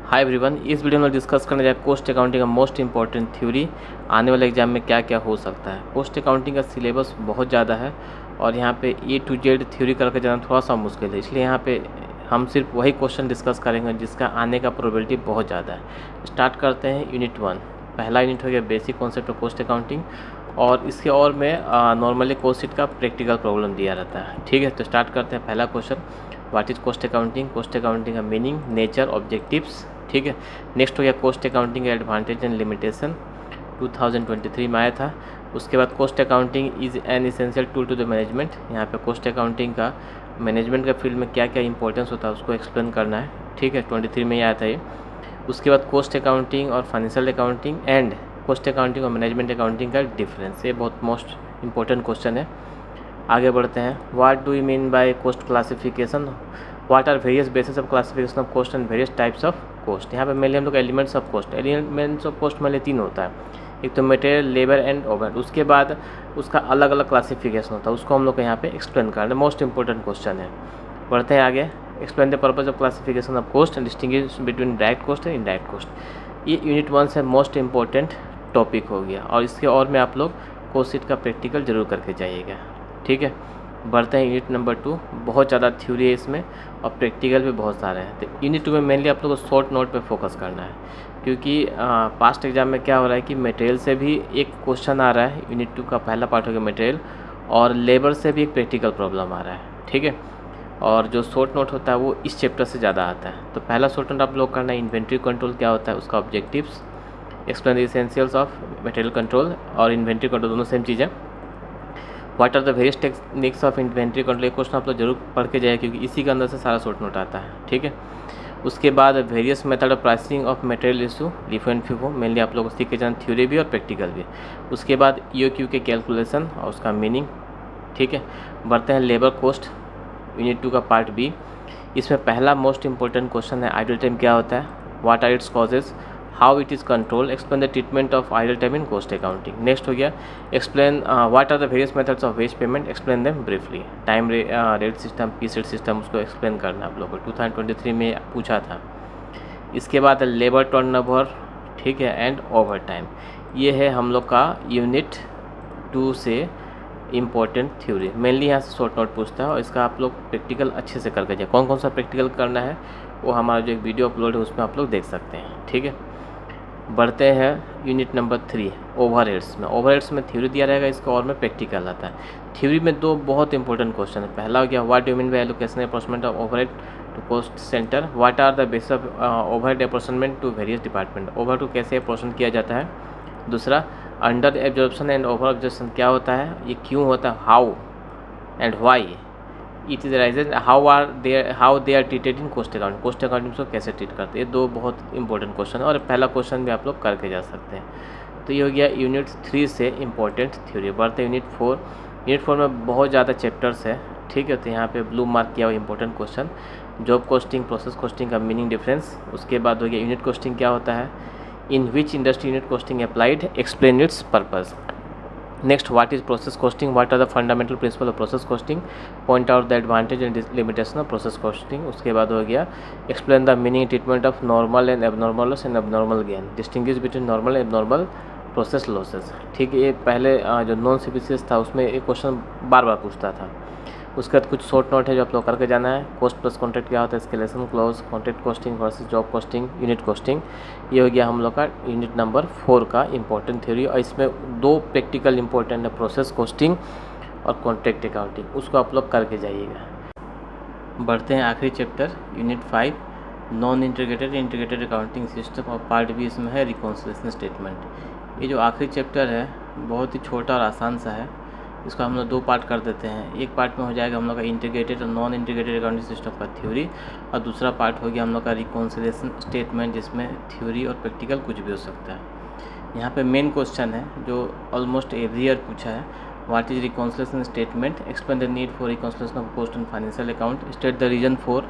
Hi everyone, इस video में discuss करने जाए कॉस्ट अकाउंटिंग का मोस्ट इंपॉर्टेंट थ्योरी। आने वाले एग्जाम में क्या क्या हो सकता है। कॉस्ट अकाउंटिंग का सिलेबस बहुत ज़्यादा है और यहाँ पे A to Z थ्योरी करके जाना थोड़ा सा मुश्किल है, इसलिए यहाँ पे हम सिर्फ वही क्वेश्चन डिस्कस करेंगे जिसका आने का प्रोबेबिलिटी बहुत ज़्यादा है। स्टार्ट करते हैं यूनिट 1। पहला यूनिट हो गया basic concept of cost accounting और इसके और में नॉर्मली कॉस्ट शीट का प्रैक्टिकल प्रॉब्लम दिया रहता है। ठीक है, तो स्टार्ट करते हैं। पहला question, what is cost accounting. Cost accounting का मीनिंग, नेचर, ऑब्जेक्टिव्स। ठीक है, नेक्स्ट हो गया कॉस्ट अकाउंटिंग का एडवांटेज एंड लिमिटेशन, 2023 में आया था। उसके बाद cost accounting is an essential tool to the management. यहाँ पे कॉस्ट अकाउंटिंग का मैनेजमेंट का फील्ड में क्या क्या इंपॉर्टेंस होता है उसको एक्सप्लेन करना है। ठीक है, 23 में ही आया था ये। उसके बाद कॉस्ट अकाउंटिंग और financial accounting and cost accounting और मैनेजमेंट अकाउंटिंग का डिफरेंस, ये बहुत मोस्ट इंपॉर्टेंट क्वेश्चन है। आगे बढ़ते हैं। What do you mean by cost classification, what are various basis of classification of cost and various types of cost. यहाँ पे मेनली हम लोग elements of cost, elements of cost में 3 होता है। एक तो मटेरियल, लेबर एंड ओवरहेड। उसके बाद उसका अलग अलग क्लासिफिकेशन होता है, उसको हम लोग को यहाँ पे एक्सप्लेन करना है। मोस्ट इंपॉर्टेंट क्वेश्चन है। बढ़ते हैं आगे। Explain the purpose of classification of cost and distinguish between direct cost and indirect cost. ये यूनिट 1 से मोस्ट इंपॉर्टेंट टॉपिक हो गया और इसके और में आप लोग कॉस्ट शीट का प्रैक्टिकल जरूर करके जाइएगा। ठीक है, बढ़ते हैं यूनिट नंबर 2। बहुत ज़्यादा थ्योरी है इसमें और प्रैक्टिकल भी बहुत सारे हैं। तो यूनिट 2 में मेनली आप लोग को शॉर्ट नोट पे फोकस करना है, क्योंकि पास्ट एग्जाम में क्या हो रहा है कि मटेरियल से भी एक क्वेश्चन आ रहा है। यूनिट 2 का पहला पार्ट हो गया मटेरियल, और लेबर से भी एक प्रैक्टिकल प्रॉब्लम आ रहा है। ठीक है, और जो शॉर्ट नोट होता है वो इस चैप्टर से ज़्यादा आता है। तो पहला शॉर्ट नोट आप लोग करना है इन्वेंट्री कंट्रोल क्या होता है, उसका objectives, explain the essentials of material control और इन्वेंट्री कंट्रोल, दोनों सेम चीज़ है। What are the various techniques of inventory control, ये क्वेश्चन आप लोग जरूर पढ़ के जाए क्योंकि इसी के अंदर से सारा शॉर्ट नोट आता है। ठीक है, उसके बाद various method of pricing of material issue, LIFO and FIFO, mainly आप लोग सीख के जाना, थ्योरी भी और प्रैक्टिकल भी। उसके बाद EOQ के कैलकुलेशन और उसका मीनिंग। ठीक है, बढ़ते हैं लेबर कॉस्ट, यूनिट 2 का पार्ट बी। इसमें पहला मोस्ट इंपॉर्टेंट क्वेश्चन है आइडल टाइम क्या होता है, what are its causes, how it is control, explain the treatment of idle time in cost accounting. Next हो गया explain what are the various methods of wage payment, explain them briefly. Time rate system, piece rate system, उसको explain करना आप लोगों को 2023 में पूछा था। इसके बाद लेबर टर्नओवर, ठीक है, एंड ओवर टाइम। ये है हम लोग का यूनिट 2 से इम्पोर्टेंट थ्योरी। मेनली यहाँ से शॉर्ट नोट पूछता है और इसका आप लोग प्रैक्टिकल अच्छे से करके जाए। कौन कौन सा प्रैक्टिकल करना है वो हमारा जो एक वीडियो अपलोड है उसमें आप लोग देख सकते हैं। ठीक है, बढ़ते हैं यूनिट नंबर 3 ओवरहेड्स में। ओवरहेड्स में थ्योरी दिया रहेगा, इसका और में प्रैक्टिकल आता है। थ्योरी में 2 बहुत इंपॉर्टेंट क्वेश्चन है। पहला हो गया what do you mean by allocation apportionment of overhead to cost centre, what are the basis of overhead apportionment to various department, overhead को कैसे अप्रोचमेंट किया जाता है। दूसरा under absorption and over absorption क्या होता है, ये क्यों होता है, how and why it is arises, how they are treated in cost accounting, cost accounting को कैसे ट्रीट करते हैं। ये 2 बहुत इंपॉर्टेंट क्वेश्चन है और पहला क्वेश्चन भी आप लोग करके जा सकते हैं। तो ये हो गया यूनिट 3 से इम्पोर्टेंट थ्योरी। बढ़ते यूनिट 4। यूनिट 4 में बहुत ज़्यादा चैप्टर्स है। ठीक है, तो यहाँ पे ब्लू मार्क किया हुआ important question, job costing, process costing का मीनिंग डिफरेंस। उसके बाद हो गया यूनिट कॉस्टिंग क्या होता है, in which industry unit costing applied, explain its purpose. Next what is process costing, what are the fundamental principle of process costing, point out the advantage and limitation of process costing. उसके बाद हो गया explain the meaning treatment of normal and abnormal loss and abnormal gain, distinguish between normal and abnormal process losses. ठीक है, ये पहले जो non CBCS था उसमें एक क्वेश्चन बार बार पूछता था। उसके बाद कुछ शॉर्ट नोट है जो आप लोग करके जाना है। कॉस्ट प्लस कॉन्ट्रैक्ट क्या होता है, escalation clause, contract costing versus job costing, unit costing. ये हो गया हम लोग का यूनिट नंबर 4 का इंपॉर्टेंट थ्योरी और इसमें 2 प्रैक्टिकल इंपॉर्टेंट है, प्रोसेस कॉस्टिंग और कॉन्ट्रैक्ट अकाउंटिंग, उसको आप लोग करके जाइएगा। बढ़ते हैं आखिरी chapter unit 5 non integrated accounting system और पार्ट बी इसमें है रिकॉन्सिलिएशन स्टेटमेंट। ये जो आखिरी चैप्टर है बहुत ही छोटा और आसान सा है, इसको हम लोग 2 पार्ट कर देते हैं। एक पार्ट में हो जाएगा हम लोग का इंटीग्रेटेड और नॉन इंटीग्रेटेड अकाउंटिंग सिस्टम का थ्योरी और दूसरा पार्ट हो गया हम लोग का रिकॉन्सिलिएशन स्टेटमेंट, जिसमें थ्योरी और प्रैक्टिकल कुछ भी हो सकता है। यहाँ पे मेन क्वेश्चन है जो ऑलमोस्ट एवरी ईयर पूछा है, what is reconciliation statement, explain the need for reconciliation of cost and financial account, state the reason for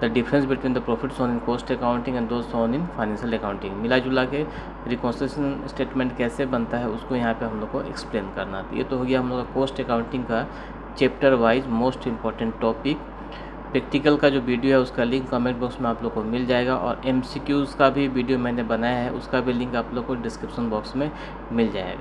the difference between the profit shown in cost accounting and those shown in financial accounting. मिला जुला के reconciliation statement कैसे बनता है उसको यहाँ पे हम लोग को एक्सप्लेन करना। तो ये तो हो गया हम लोग का कॉस्ट अकाउंटिंग का chapter wise most important topic. Practical का जो वीडियो है उसका लिंक कमेंट बॉक्स में आप लोग को मिल जाएगा, और MCQs का भी वीडियो मैंने बनाया है, उसका भी लिंक आप लोग को डिस्क्रिप्शन बॉक्स में मिल जाएगा।